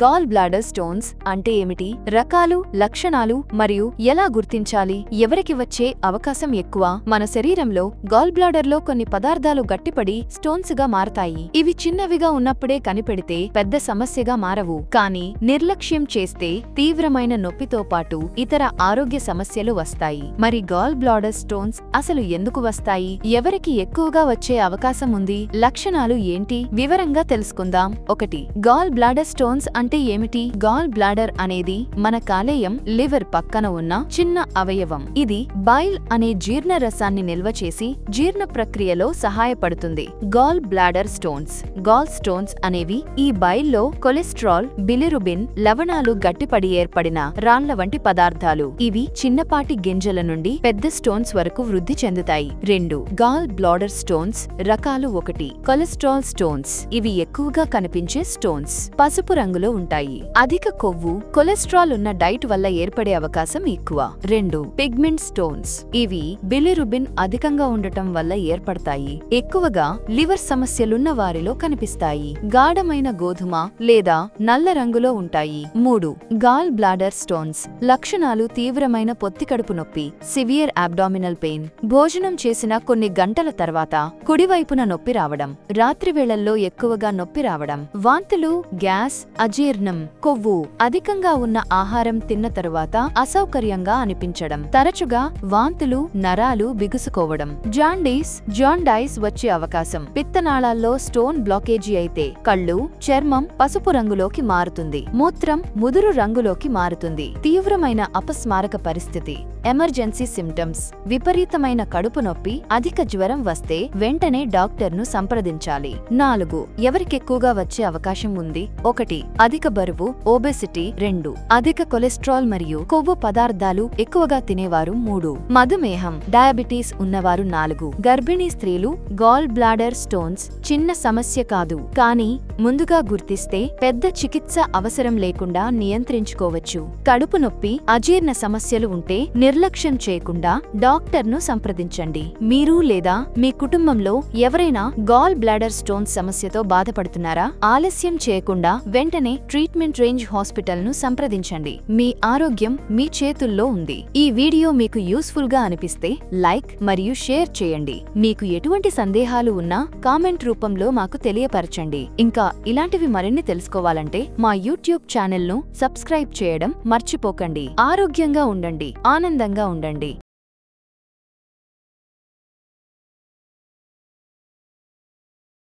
Gall bladder stones అంటే ఏమిటి, రకాలు, లక్షణాలు మరియు ఎలా గుర్తించాలి, ఎవరికి వచ్చే అవకాశం ఎక్కువ? మన శరీరంలో గాల్ బ్లాడర్లో కొన్ని పదార్థాలు గట్టిపడి స్టోన్స్ గా మారతాయి. ఇవి చిన్నవిగా ఉన్నప్పుడే కనిపెడితే పెద్ద సమస్యగా మారవు, కానీ నిర్లక్ష్యం చేస్తే తీవ్రమైన నొప్పితో పాటు ఇతర ఆరోగ్య సమస్యలు వస్తాయి. మరి గాల్ బ్లాడర్ స్టోన్స్ అసలు ఎందుకు వస్తాయి, ఎవరికి ఎక్కువగా వచ్చే అవకాశం ఉంది, లక్షణాలు ఏంటి, వివరంగా తెలుసుకుందాం. 1. గాల్ బ్లాడర్ స్టోన్స్ అంటే ఏమిటి? గాల్ బ్లాడర్ అనేది మన కాలేయం, లివర్ పక్కన ఉన్న చిన్న అవయవం. ఇది బైల్ అనే జీర్ణ రసాన్ని నిల్వ చేసి జీర్ణ ప్రక్రియలో సహాయపడుతుంది. Gall bladder stones, gall stones అనేవి ఈ బైల్లో కొలెస్ట్రాల్, బిలిరుబిన్, లవణాలు గట్టిపడి ఏర్పడిన రాళ్ల వంటి పదార్థాలు. ఇవి చిన్నపాటి గింజల నుండి పెద్ద స్టోన్స్ వరకు వృద్ధి చెందుతాయి. 2. గాల్ బ్లాడర్ స్టోన్స్ రకాలు. 1. Cholesterol stones. ఇవి ఎక్కువగా కనిపించే స్టోన్స్, పసుపు రంగులో ఉంటాయి. అధిక కొవ్వు, కొలెస్ట్రాల్ ఉన్న డైట్ వల్ల ఏర్పడే అవకాశం ఎక్కువ. 2. Pigment stones. ఇవి బిలిరుబిన్ అధికంగా ఉండటం వల్ల ఏర్పడతాయి. ఎక్కువగా లివర్ సమస్యలున్న వారిలో కనిపిస్తాయి. గాఢమైన గోధుమ లేదా నల్ల రంగులో ఉంటాయి. 3. గాల్ బ్లాడర్ స్టోన్స్ లక్షణాలు తీవ్రమైన పొత్తికడుపు నొప్పి, సివియర్ అబ్డామినల్ పెయిన్, భోజనం చేసిన కొన్ని గంటల తర్వాత కుడివైపున నొప్పి రావడం, రాత్రివేళల్లో ఎక్కువగా నొప్పి రావడం, వాంతులు, గ్యాస్, అజీర్ణం, కొవ్వు అధికంగా ఉన్న ఆహారం తిన్న తరువాత అసౌకర్యంగా అనిపించడం, తరచుగా వాంతులు, నరాలు బిగుసుకోవడం, జాండైస్ వచ్చే అవకాశం, పిత్తనాళాల్లో స్టోన్ బ్లాకేజీ అయితే కళ్ళు, చర్మం పసుపు రంగులోకి మారుతుంది, మూత్రం ముదురు రంగులోకి మారుతుంది, తీవ్రమైన అపస్మారక పరిస్థితి, ఎమర్జెన్సీ సిమ్టమ్స్, విపరీతమైన కడుపు నొప్పి, అధిక జ్వరం వస్తే వెంటనే డాక్టర్ను సంప్రదించాలి. 4. ఎవరికెక్కువగా వచ్చే అవకాశం ఉంది? 1. అధిక బరువు, ఓబెసిటీ. 2. అధిక కొలెస్ట్రాల్ మరియు కొవ్వు పదార్థాలు ఎక్కువగా తినేవారు. 3. మధుమేహం, డయాబెటీస్ ఉన్నవారు. 4. గర్భిణీ స్త్రీలు. గాల్ బ్లాడర్ స్టోన్స్ చిన్న సమస్య కాదు, కానీ ముందుగా గుర్తిస్తే పెద్ద చికిత్స అవసరం లేకుండా నియంత్రించుకోవచ్చు. కడుపు నొప్పి, అజీర్ణ సమస్యలు ఉంటే నిర్లక్ష్యం చేయకుండా డాక్టర్ను సంప్రదించండి. మీరు లేదా మీ కుటుంబంలో ఎవరైనా గాల్ బ్లాడర్ స్టోన్స్ సమస్యతో బాధపడుతున్నారా? ఆలస్యం చేయకుండా వెంటనే ట్రీట్మెంట్ రేంజ్ హాస్పిటల్ను సంప్రదించండి. మీ ఆరోగ్యం మీ చేతుల్లో ఉంది. ఈ వీడియో మీకు యూస్ఫుల్ గా అనిపిస్తే లైక్ మరియు షేర్ చేయండి. మీకు ఎటువంటి సందేహాలు ఉన్నా కామెంట్ రూపంలో మాకు తెలియపరచండి. ఇంకా ఇలాంటివి మరిన్ని తెలుసుకోవాలంటే మా యూట్యూబ్ ఛానల్ను సబ్స్క్రైబ్ చేయడం మర్చిపోకండి. ఆరోగ్యంగా ఉండండి, ఆనందంగా ఉండండి.